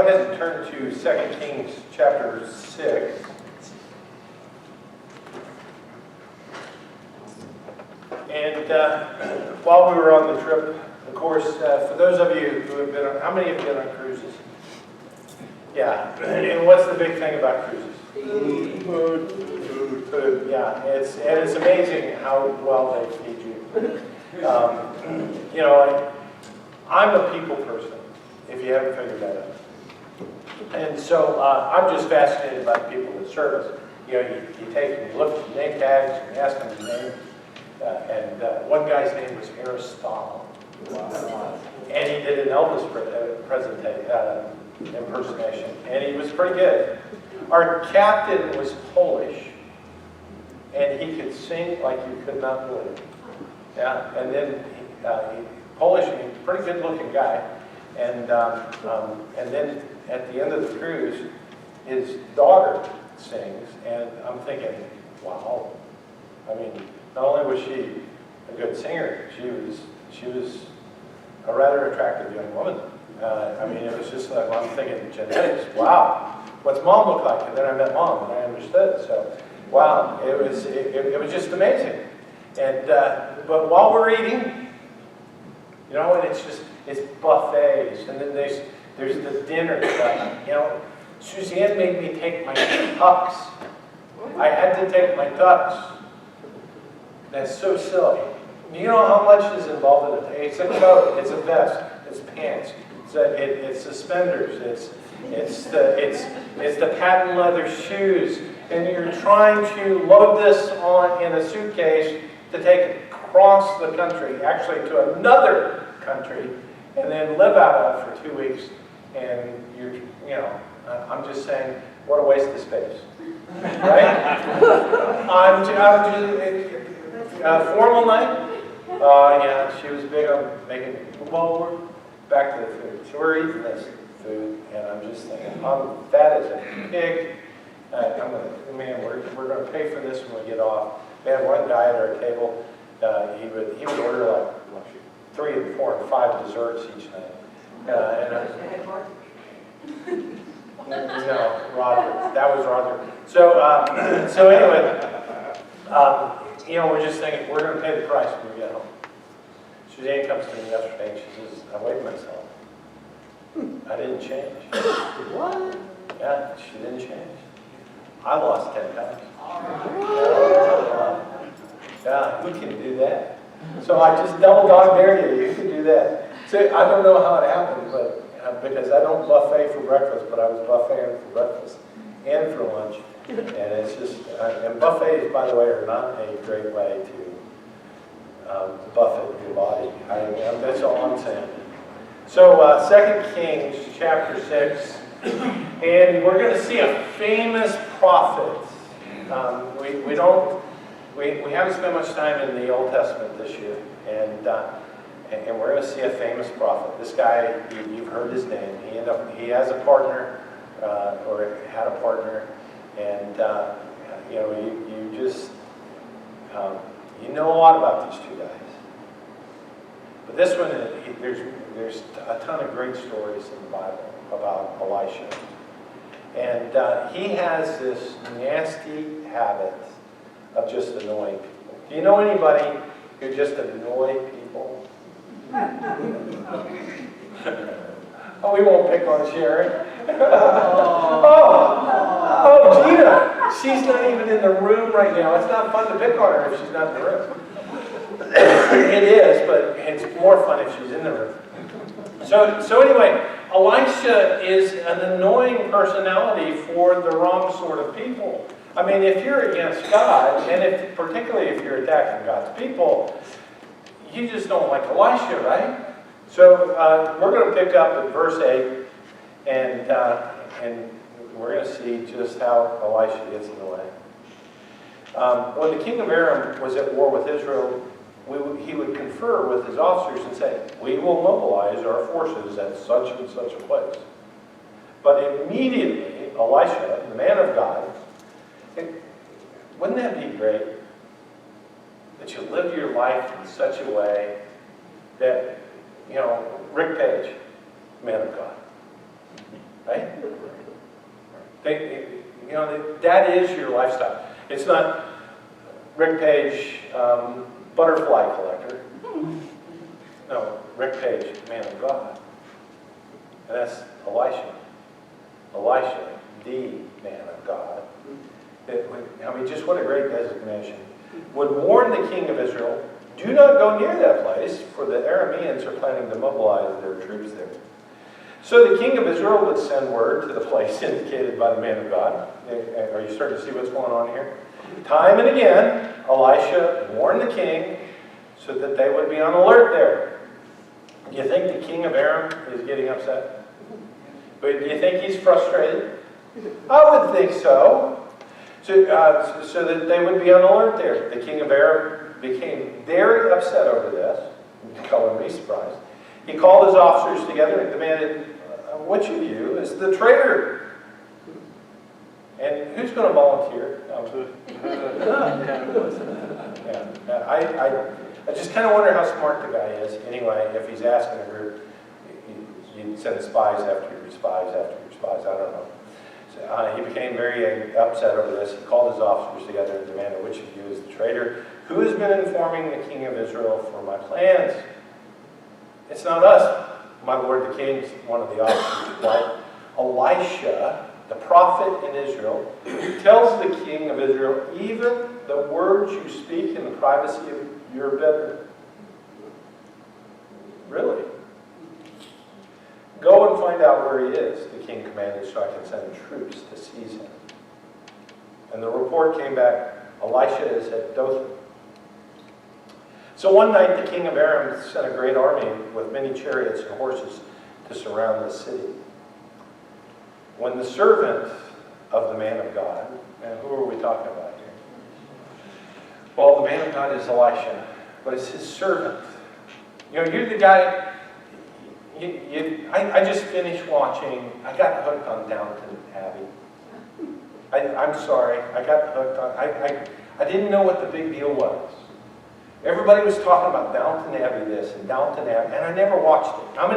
ahead and turn to 2 Kings chapter 6. And while we were on the trip, of course, for those of you who have been on, how many have been on cruises? Yeah, and what's the big thing about cruises? Food. Yeah, it's amazing how well they feed you. You know, I'm a people person, if you haven't figured that out. And so I'm just fascinated by the people that serve us. You know, you take and you look at the name tags and you ask them his name. And one guy's name was Aristotle. Wow. And he did an Elvis impersonation, and he was pretty good. Our captain was Polish, and he could sing like you could not believe. Yeah, and then Polish, pretty good-looking guy, and then at the end of the cruise, his daughter sings, and I'm thinking, wow. I mean, not only was she a good singer, she was a rather attractive young woman. I mean, it was just like, well, I'm thinking genetics. Wow, what's mom look like? And then I met mom, and I understood. So, wow, it was just amazing. And but while we're eating, you know, and it's buffets, and then there's the dinner. You know, Suzanne made me take my tux. I had to take my tux. That's so silly. Do you know how much is involved in it? It's a coat, it's a vest, it's pants, it's suspenders, it's the patent leather shoes, and you're trying to load this on in a suitcase to take it across the country, actually to another country, and then live out of for 2 weeks. And you know, I'm just saying, what a waste of space, right? I'm just. Formal night? Yeah, she was big on making, well, we're back to the food. So we're eating this food, and I'm just thinking, I'm fat as a pig. Man, we're going to pay for this when we get off. We had one guy at our table, he would order like 3 and 4 and 5 desserts each night. No, Roger. That was Roger. So anyway, you know, we're just thinking, we're going to pay the price when we get home. Suzanne comes to me yesterday and she says, I weighed myself. I didn't change. What? Yeah, she didn't change. I lost 10 pounds. Yeah, we can do that. So I just double dog dare you can do that. So I don't know how it happened, but because I don't buffet for breakfast, but I was buffeting for breakfast and for lunch. And it's just, and buffets, by the way, are not a great way to buffet your body. That's all I'm saying. So 2 Kings chapter 6, and we're going to see a famous prophet. We haven't spent much time in the Old Testament this year, and we're going to see a famous prophet. This guy, you've heard his name. He has a partner, or had a partner. And, you know, you just, you know a lot about these two guys. But this one, there's a ton of great stories in the Bible about Elisha. And he has this nasty habit of just annoying people. Do you know anybody who just annoy people? Oh, we won't pick on Sharon. Oh, Gina, she's not even in the room right now. It's not fun to pick on her if she's not in the room. It is, but it's more fun if she's in the room. So anyway, Elisha is an annoying personality for the wrong sort of people. I mean, if you're against God, and particularly if you're attacking God's people, you just don't like Elisha, right? So we're going to pick up at verse 8, and we're going to see just how Elisha gets in the way. When the king of Aram was at war with Israel, he would confer with his officers and say, we will mobilize our forces at such and such a place. But immediately, Elisha, the man of God, wouldn't that be great? That you live your life in such a way that, you know, Rick Page, man of God. right? That is your lifestyle. It's not Rick Page, butterfly collector. No, Rick Page, man of God. And that's Elisha. Elisha, the man of God. Just what a great designation. Would warn the king of Israel, do not go near that place, for the Arameans are planning to mobilize their troops there. So the king of Israel would send word to the place indicated by the man of God. Are you starting to see what's going on here? Time and again, Elisha warned the king so that they would be on alert there. Do you think the king of Aram is getting upset? But do you think he's frustrated? I would think so. So that they would be on alert there. The king of Aram became very upset over this. Color me surprised. He called his officers together and demanded, which of you is the traitor? And who's going to volunteer? I just kind of wonder how smart the guy is. Anyway, if he's asking a group, you send spies after your spies after your spies. I don't know. So, he became very upset over this. He called his officers together and demanded, which of you is the traitor? Who has been informing the king of Israel for my plans? It's not us, my lord the king, one of the officers replied. Elisha, the prophet in Israel, tells the king of Israel, even the words you speak in the privacy of your bedroom. Really? Go and find out where he is, the king commanded, so I can send troops to seize him. And the report came back, Elisha is at Dothan. So one night the king of Aram sent a great army with many chariots and horses to surround the city. When the servant of the man of God, and who are we talking about here? Well, the man of God is Elisha, but it's his servant. You're the guy, I just finished watching, I got hooked on Downton Abbey. I'm sorry, I got hooked on, I didn't know what the big deal was. Everybody was talking about Downton Abbey this and Downton Abbey, and I never watched it. How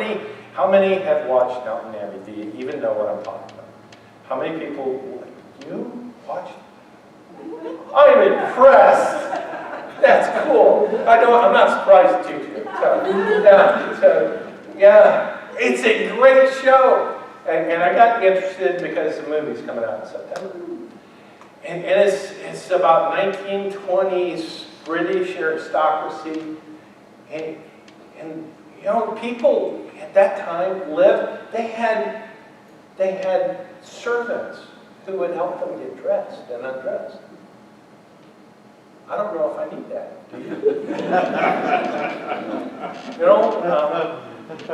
many have watched Downton Abbey? Do you even know what I'm talking about? How many people, you watched it? I'm impressed. That's cool. I'm not surprised that you do. Yeah, it's a great show. And I got interested because the movie's coming out in September. And it's about 1920s British aristocracy. And people at that time lived, they had servants who would help them get dressed and undressed. I don't know if I need that. Do you?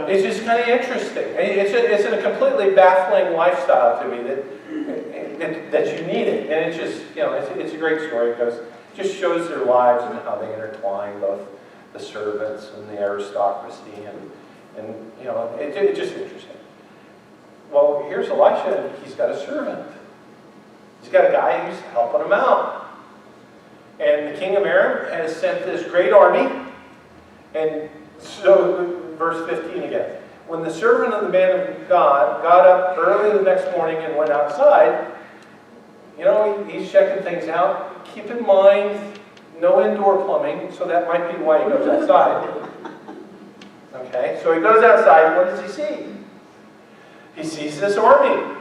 It's just kind of interesting. It's a completely baffling lifestyle to me that you need it. And it's just, it's a great story because it just shows their lives and how they intertwine both the servants and the aristocracy and it's just interesting. Well, here's Elisha, and he's got a servant. He's got a guy who's helping him out. And the king of Aram has sent this great army. And so, verse 15 again. When the servant of the man of God got up early the next morning and went outside, he's checking things out. Keep in mind, no indoor plumbing, so that might be why he goes outside. Okay, so he goes outside, what does he see? He sees this army.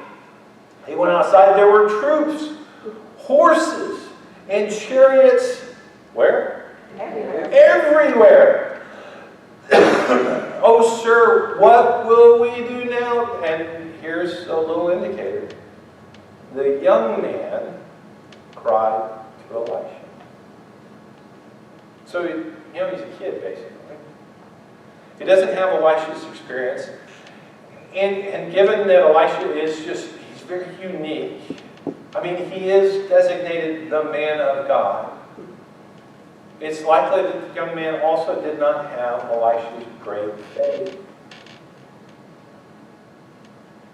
He went outside, there were troops, horses, and chariots, where? Everywhere. Oh, sir, what will we do now? And here's a little indicator. The young man cried to Elisha. So, he's a kid, basically. He doesn't have Elisha's experience. And given that Elisha is he's very unique. I mean, he is designated the man of God. It's likely that the young man also did not have Elisha's great faith.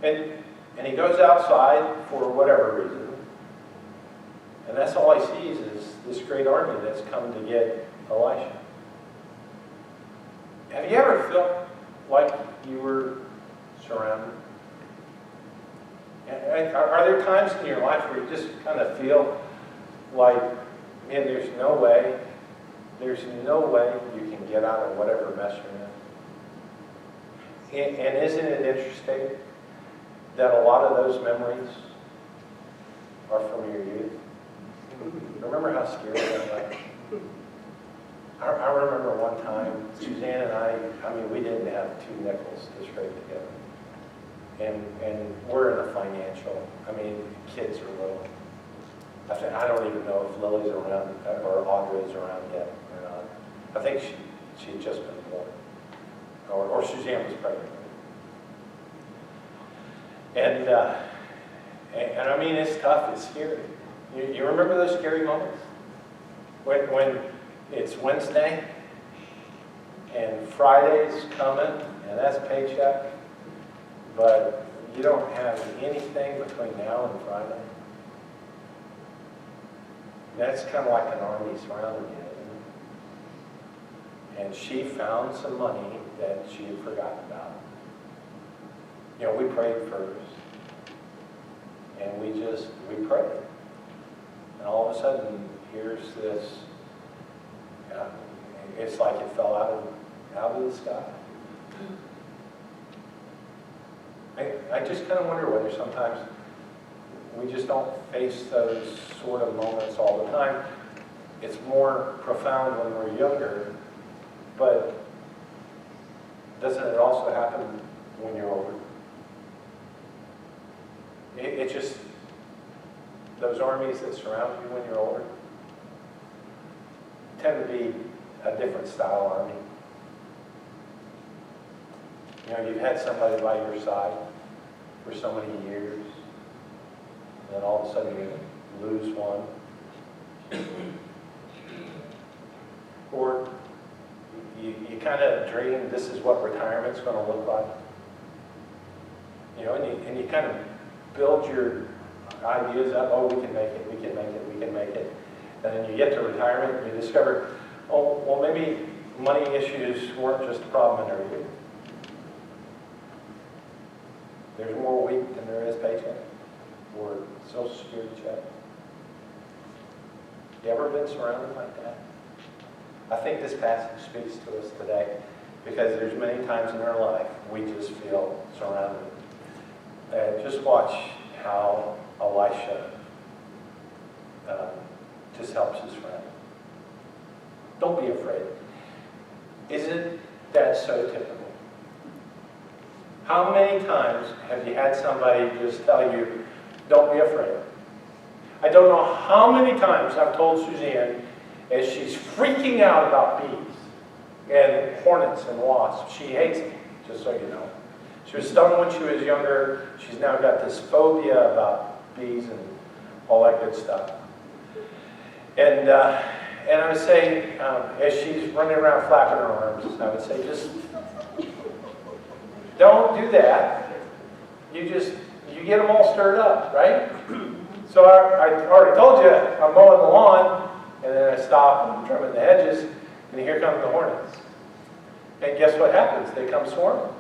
And he goes outside for whatever reason. And that's all he sees is this great army that's come to get Elisha. Have you ever felt like you were surrounded? Are there times in your life where you just kind of feel like, man, there's no way you can get out of whatever mess you're in? And isn't it interesting that a lot of those memories are from your youth? Remember how scary that was? I remember one time, Suzanne and I mean, we didn't have 2 nickels to scrape together. And we're in a financial, I mean, kids are little. I don't even know if Lily's around or Audra's around yet or not. I think she'd just been born. Or Suzanne was pregnant. And I mean, it's tough, it's scary. You remember those scary moments? When it's Wednesday, and Friday's coming, and that's paycheck, but you don't have anything between now and Friday. That's kind of like an army surrounding you, isn't it? And she found some money that she had forgotten about. You know, we prayed first, and we prayed. And all of a sudden, here's this, it's like it fell out of the sky. I just kind of wonder whether sometimes we just don't face those sort of moments all the time. It's more profound when we're younger, but doesn't it also happen when you're older? It's just those armies that surround you when you're older tend to be a different style army. You know, you've had somebody by your side for so many years, and then all of a sudden you lose one. Or you kind of dream this is what retirement's going to look like. You know, and you kind of build your ideas up, oh, we can make it, we can make it, we can make it. And then you get to retirement and you discover, oh, well, maybe money issues weren't just a problem in our youth. There's more week than there is paycheck or Social Security check. You ever been surrounded like that? I think this passage speaks to us today because there's many times in our life we just feel surrounded. Just watch how Elisha just helps his friend. Don't be afraid. Isn't that so typical? How many times have you had somebody just tell you, don't be afraid? I don't know how many times I've told Suzanne as she's freaking out about bees and hornets and wasps. She hates them, just so you know. She was stung when she was younger. She's now got this phobia about bees and all that good stuff. And I would say, as she's running around flapping her arms, I would say, just don't do that. You get them all stirred up, right? So I already told you, I'm mowing the lawn, and then I stop and trimming the hedges, and here come the hornets. And guess what happens? They come swarming.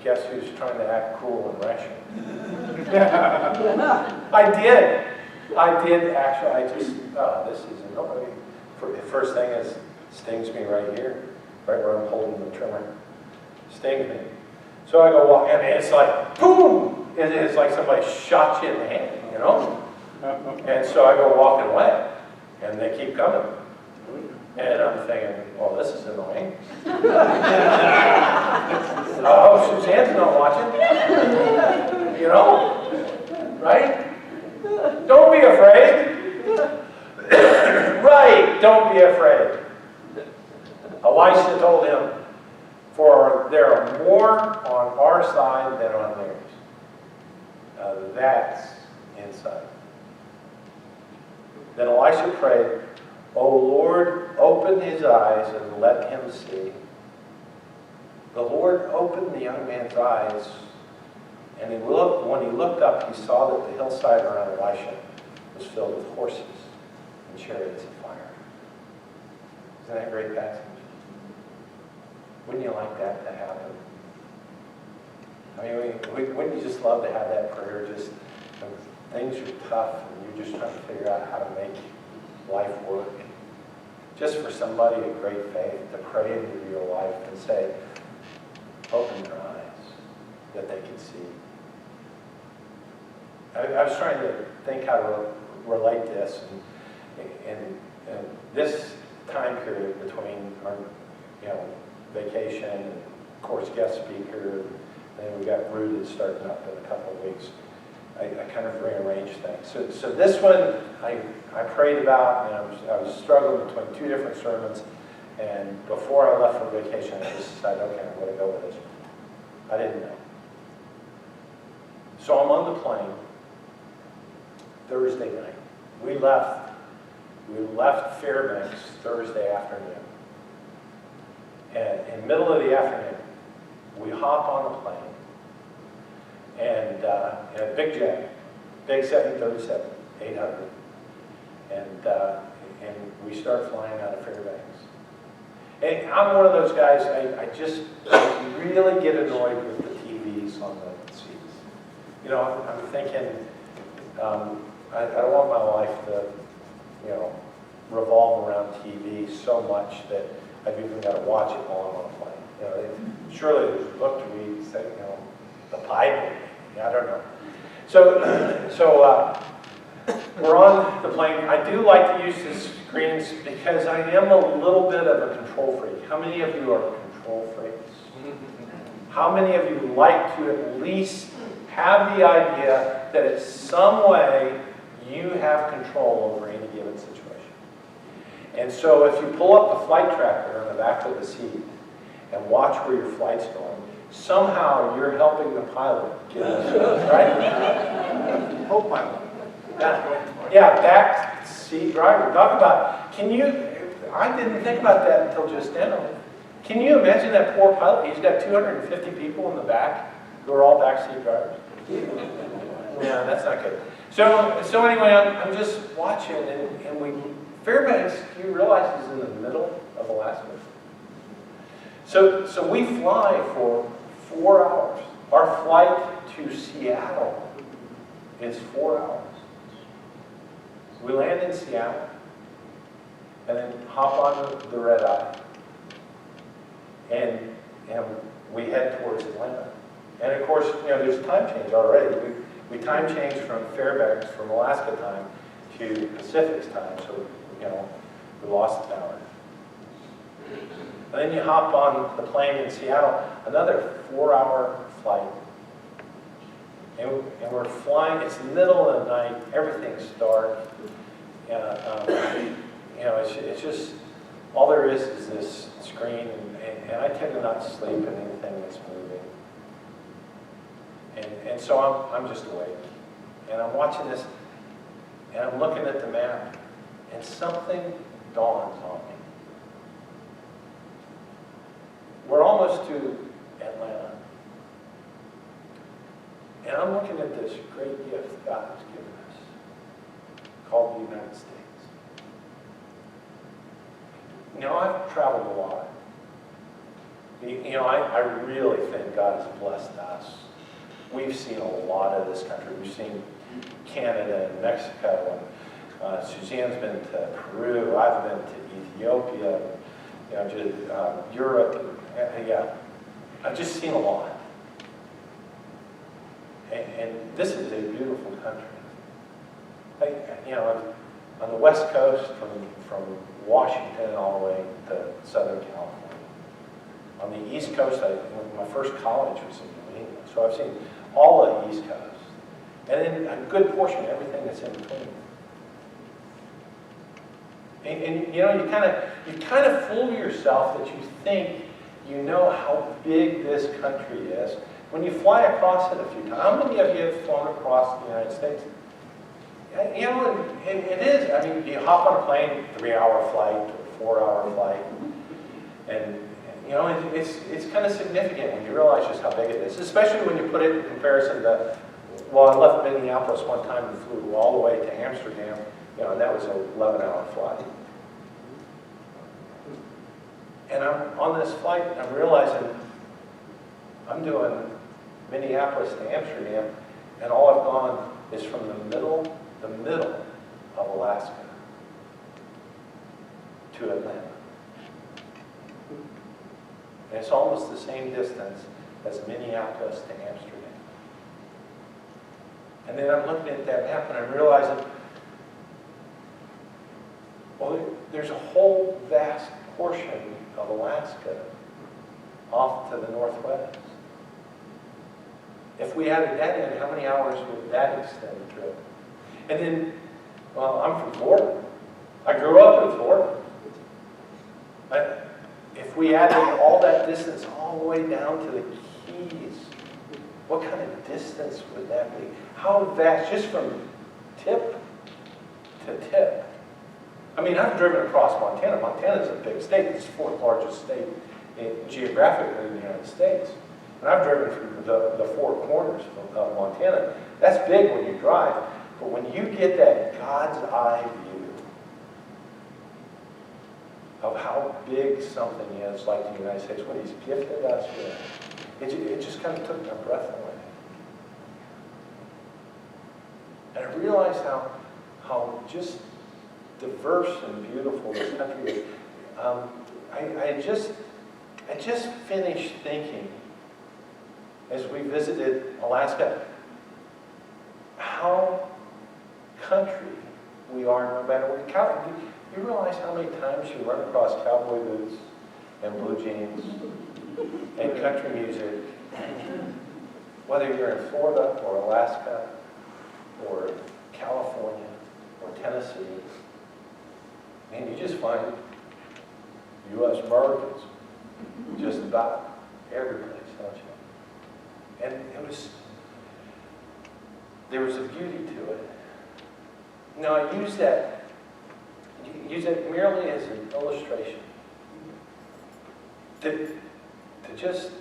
Guess who's trying to act cruel and rational? I did actually. This isn't nobody. The first thing is, stings me right here, right where I'm holding the trimmer. Stings me. So I go walk, and it's like, boom! It's like somebody shot you in the hand, you know? And so I go walking away, and they keep coming. And I'm thinking, well, this is annoying. Oh, Suzanne's not watching. You know? Right? Don't be afraid. Right, don't be afraid. Elisha told him, for there are more on our side than on theirs. That's insight. Then Elisha prayed, O Lord, open his eyes and let him see. The Lord opened the young man's eyes, and when he looked up, he saw that the hillside around Elisha was filled with horses and chariots of fire. Isn't that a great passage? Wouldn't you like that to happen? I mean, wouldn't you just love to have that prayer? Just when things are tough and you're just trying to figure out how to make life work. Just for somebody of great faith to pray into your life and say, open your eyes that they can see. I was trying to think how to relate this, and this time period between our, vacation and, of course, guest speaker, and then we got Rooted starting up in a couple of weeks. I kind of rearranged things. So this one I prayed about, and I was struggling between two different sermons, and before I left for vacation, I just decided, okay, I'm going to go with this one. I didn't know. So I'm on the plane Thursday night. We left Fairbanks Thursday afternoon. And in the middle of the afternoon, we hop on a plane, and in a big jet, big 737, 800, and we start flying out of Fairbanks. And I'm one of those guys, I just really get annoyed with the TVs on the seats. I'm thinking, I don't want my life to, revolve around TV so much that I've even got to watch it while I'm on a plane. Surely there's a book to read, say, the Bible. I don't know. So we're on the plane. I do like to use the screens because I am a little bit of a control freak. How many of you are control freaks? How many of you like to at least have the idea that in some way you have control over any given situation? And so if you pull up the flight tracker on the back of the seat and watch where your flight's going, somehow you're helping the pilot get us, right? Co-pilot. Yeah, back seat driver. Talk about, I didn't think about that until just now. Can you imagine that poor pilot? He's got 250 people in the back who are all backseat drivers. Yeah, that's not good. So anyway, I'm just watching, and Fairbanks, you realize, is in the middle of Alaska. So we fly for 4 hours. Our flight to Seattle is 4 hours. We land in Seattle, and then hop on the red eye, and we head towards Atlanta. And of course, there's time change already. We time changed from Fairbanks, from Alaska time, to Pacific's time, so we lost an hour. And then you hop on the plane in Seattle, another 4-hour flight. And we're flying, it's the middle of the night, everything's dark. It's just, all there is this screen, and I tend to not sleep in anything that's moving. And so I'm just awake. And I'm watching this, and I'm looking at the map, and something dawns on me. We're almost to Atlanta. And I'm looking at this great gift God has given us, called the United States. I've traveled a lot. I really think God has blessed us. We've seen a lot of this country. We've seen Canada and Mexico, and Suzanne's been to Peru. I've been to Ethiopia, Europe. I've just seen a lot. And this is a beautiful country. On the West Coast, from Washington all the way to Southern California. On the East Coast, my first college was in New England, so I've seen all of the East Coast. And then a good portion of everything that's in between. And you kind of fool yourself that you think you know how big this country is when you fly across it a few times. How many of you have flown across the United States? It is. I mean, you hop on a plane, 3-hour flight or 4-hour flight, and it's kind of significant when you realize just how big it is, especially when you put it in comparison to, I left Minneapolis one time and flew all the way to Amsterdam, and that was an 11-hour flight. And I'm on this flight, I'm realizing I'm doing Minneapolis to Amsterdam, and all I've gone is from the middle of Alaska to Atlanta. And it's almost the same distance as Minneapolis to Amsterdam. And then I'm looking at that map and I'm realizing, well, there's a whole vast portion of Alaska off to the northwest. If we added that in, how many hours would that extend the trip? And then, well, I'm from Florida. I grew up in Florida. If we added all that distance all the way down to the Keys, what kind of distance would that be? How vast, just from tip to tip. I mean, I've driven across Montana. Montana's a big state. It's the fourth largest state geographically in the United States. And I've driven through the four corners of Montana. That's big when you drive. But when you get that God's eye view of how big something is, like the United States, what He's gifted us with, it just kind of took my breath away. And I realized how just diverse and beautiful this country is. I just finished thinking, as we visited Alaska, how country we are, no matter what country. You realize how many times you run across cowboy boots and blue jeans and country music, whether you're in Florida or Alaska or California or Tennessee, and you just find U.S. Americans just about every place, don't you? And there was a beauty to it. Now, I use that merely as an illustration to just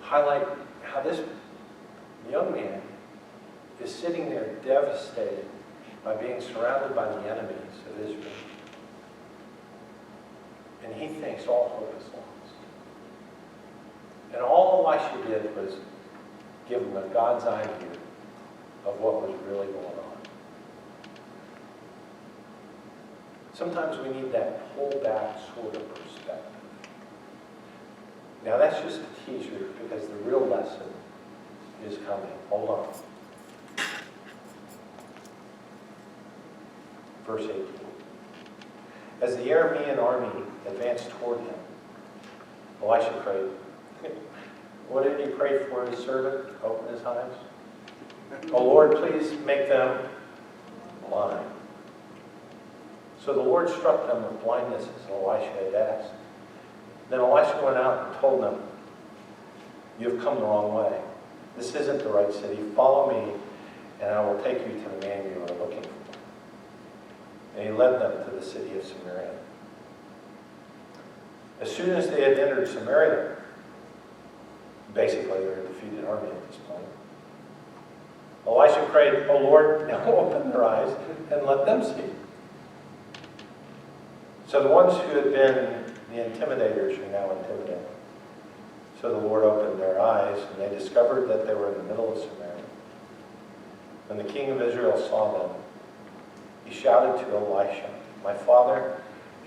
highlight how this young man is sitting there devastated by being surrounded by the enemies of Israel. And he thinks all hope is lost. And all Elisha did was give him a God's eye view of what was really going on. Sometimes we need that pull-back sort of perspective. Now that's just a teaser because the real lesson is coming. Hold on. Verse 18. As the Aramean army advanced toward him, Elisha prayed. What did he pray for his servant? Open his eyes. Oh Lord, please make them blind. So the Lord struck them with blindness as Elisha had asked. Then Elisha went out and told them, you have come the wrong way. This isn't the right city. Follow me, and I will take you to the man you are looking for. And he led them to the city of Samaria. As soon as they had entered Samaria, basically they're a defeated army at this point, Elisha prayed, oh Lord, now open their eyes and let them see. So the ones who had been the intimidators are now intimidated. So the Lord opened their eyes, and they discovered that they were in the middle of Samaria. When the king of Israel saw them, he shouted to Elisha, my father,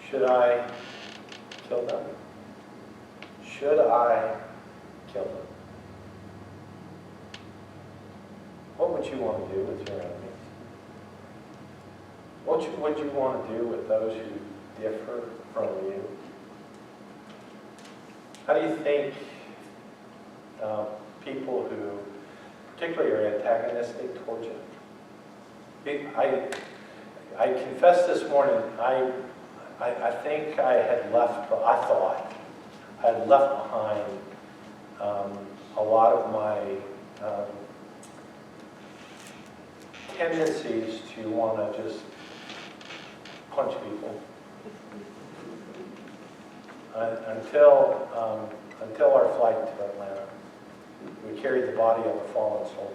should I kill them? Should I kill them? What would you want to do with your enemies? What would you want to do with those who differ from you? How do you think people who particularly are antagonistic towards you? I confess this morning, I think I had left, I thought, I had left behind a lot of my tendencies to want to just punch people. Until our flight to Atlanta, we carried the body of a fallen soldier.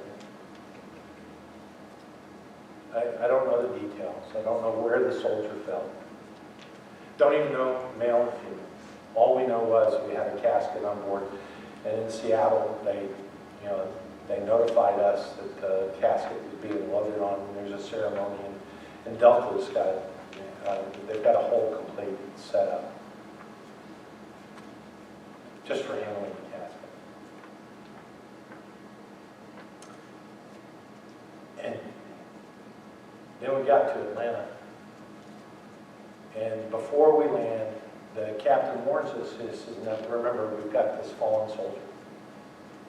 I don't know the details. I don't know where the soldier fell. Don't even know male or female. All we know was we had a casket on board, and in Seattle, they notified us that the casket was being loaded on, and there's a ceremony, and Delta's got, they've got a whole complete setup just for handling the casket. And then we got to Atlanta. And before we land, the captain warns us, he says, now remember, we've got this fallen soldier.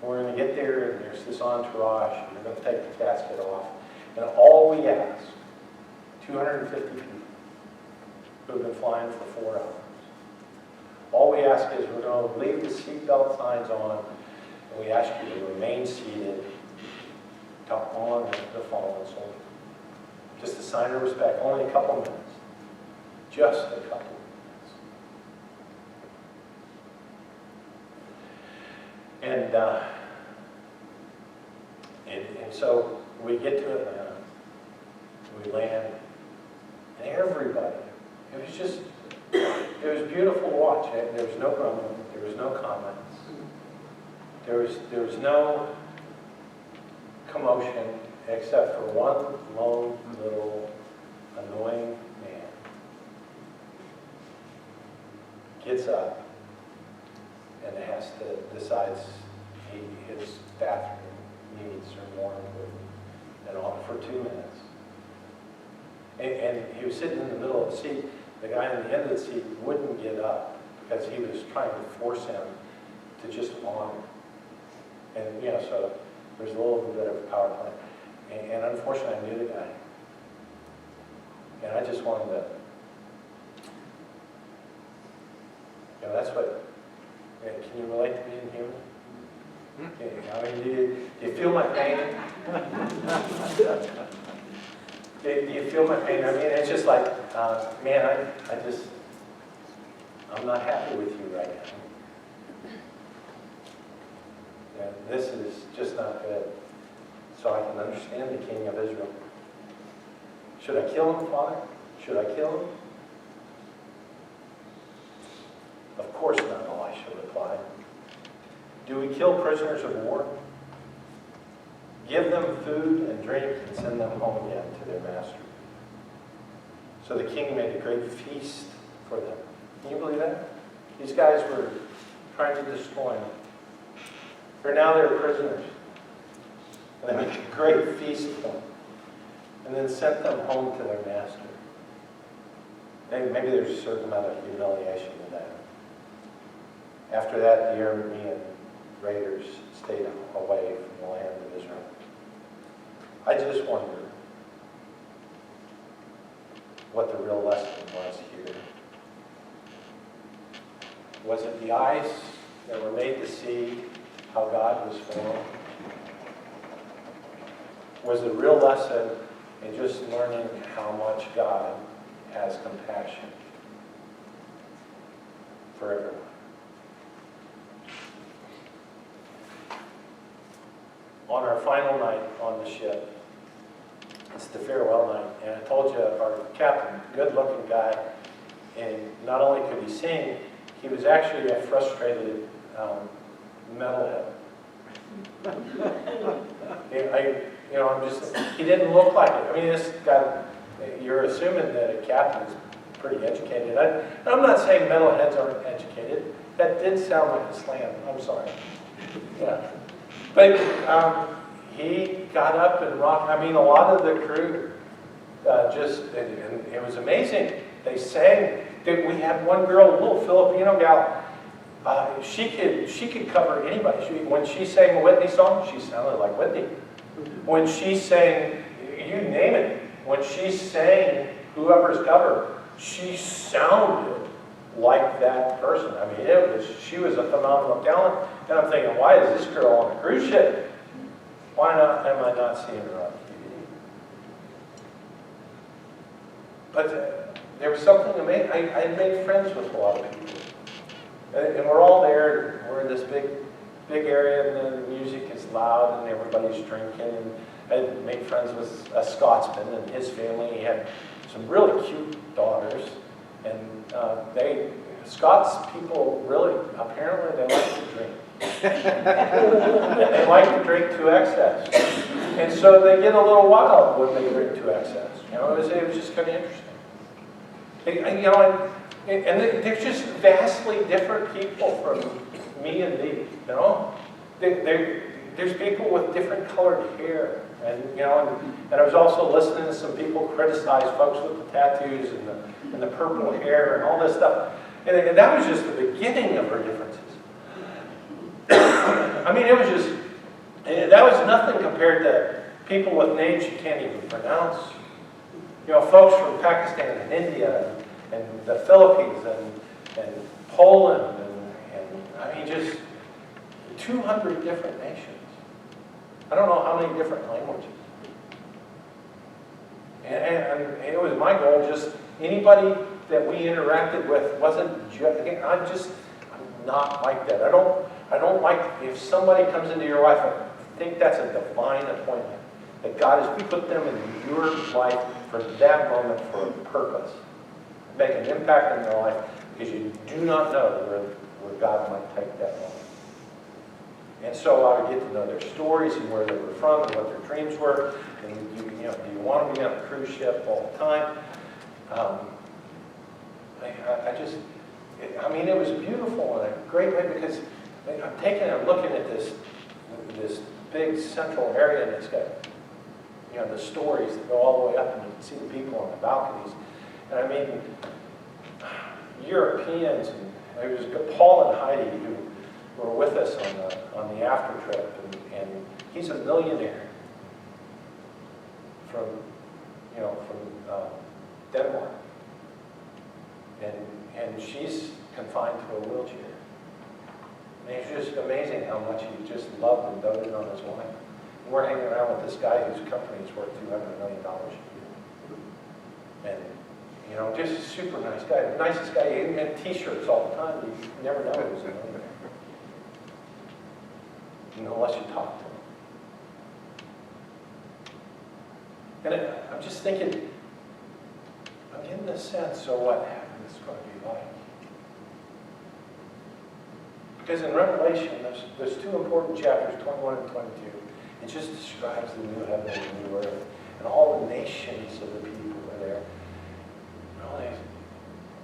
We're going to get there, and there's this entourage, and they're going to take the casket off. And all we ask, 250 people who have been flying for 4 hours, all we ask is we're going to leave the seatbelt signs on, and we ask you to remain seated to honor the fallen soldier. Just a sign of respect, only a couple minutes. Just a couple minutes. And so we get to Atlanta, we land, and everybody, it was beautiful to watch. There was no grumbling, there was no comments, there was no commotion except for one lone little annoying man gets up and decides his bathroom needs are more important than all for 2 minutes. And he was sitting in the middle of the seat. The guy on the end of the seat wouldn't get up because he was trying to force him to just honor. And so there's a little bit of power play. And unfortunately, I knew the guy. And I just wanted to, that's what, can you relate to being human? I mean, do you feel my pain? Do you feel my pain? I mean, it's just like, man, I'm not happy with you right now. This is just not good. So I can understand the king of Israel. Should I kill him, Father? Should I kill him? Of course not, Elisha replied. Do we kill prisoners of war? Give them food and drink and send them home again to their master. So the king made a great feast for them. Can you believe that? These guys were trying to destroy them. Now they're prisoners. And they made a great feast for them. And then sent them home to their master. Maybe there's a certain amount of humiliation in that. After that, the Aramean raiders stayed away from the land of Israel. I just wonder what the real lesson was here. Was it the eyes that were made to see how God was formed? Was the real lesson in just learning how much God has compassion for everyone? On our final night on the ship, it's the farewell night, and I told you our captain, good-looking guy, and not only could he sing, he was actually a frustrated metalhead. He didn't look like it. I mean, this guy, you're assuming that a captain's pretty educated. I'm not saying metalheads aren't educated. That did sound like a slam. I'm sorry. Yeah. But he got up and rocked. I mean, a lot of the crew and it was amazing. They sang. We had one girl, a little Filipino gal. She could cover anybody. When she sang a Whitney song, she sounded like Whitney. When she sang, you name it. When she sang whoever's cover, she sounded like that person. I mean, she was a phenomenal talent. And I'm thinking, why is this girl on a cruise ship? Why not am I not seeing her on TV? But there was something amazing. I made friends with a lot of people. And we're all there. We're in this big area, and the music is loud, and everybody's drinking. And I made friends with a Scotsman and his family. He had some really cute daughters. And Scots people really, apparently they like to drink. And they like to drink to excess. And so they get a little wild when they drink to excess. You know, it was just kind of interesting. You know, and they're just vastly different people from me and thee. You know, there's people with different colored hair, and you know, and I was also listening to some people criticize folks with the tattoos and the purple hair and all this stuff, and that was just the beginning of our differences. I mean, it was just that was nothing compared to people with names you can't even pronounce. You know, folks from Pakistan and India and the Philippines and Poland and I mean, just 200 different nations. I don't know how many different languages. And it was my goal, just anybody that we interacted with wasn't just, I'm not like that. I don't like, if somebody comes into your life, I think that's a divine appointment. That God has put them in your life for that moment for a purpose. Make an impact in their life because you do not know where God might take that moment. And so I would get to know their stories and where they were from and what their dreams were. And you know, do you want to be on a cruise ship all the time? I mean, it was beautiful in a great way because I'm looking at this big central area, and it's got, you know, the stories that go all the way up, and you can see the people on the balconies. And I mean, Europeans, and it was Paul and Heidi who were with us on the after trip, and he's a millionaire from Denmark, and she's confined to a wheelchair. And it's just amazing how much he just loved and doted on his wife. And we're hanging around with this guy whose company is worth $200 million a year, and you know, just a super nice guy, the nicest guy. He had T-shirts all the time. You never know he was a millionaire. You know, unless you talk to him. And I'm just thinking, I'm getting this sense of what heaven is going to be like. Because in Revelation, there's two important chapters, 21 and 22. It just describes the new heaven and the new earth. And all the nations of the people are there. Really,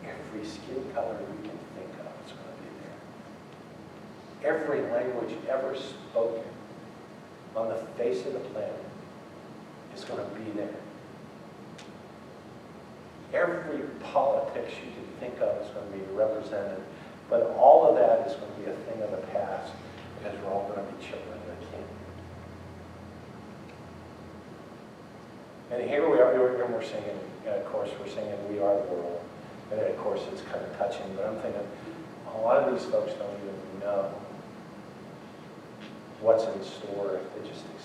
every skin color you can think of is going to be there. Every language ever spoken on the face of the planet is going to be there. Every politics you can think of is going to be represented, but all of that is going to be a thing of the past because we're all going to be children of the King. And here we are, and we're singing, of course, we're singing We Are the World. And of course, it's kind of touching, but I'm thinking, a lot of these folks don't even know what's in store if they just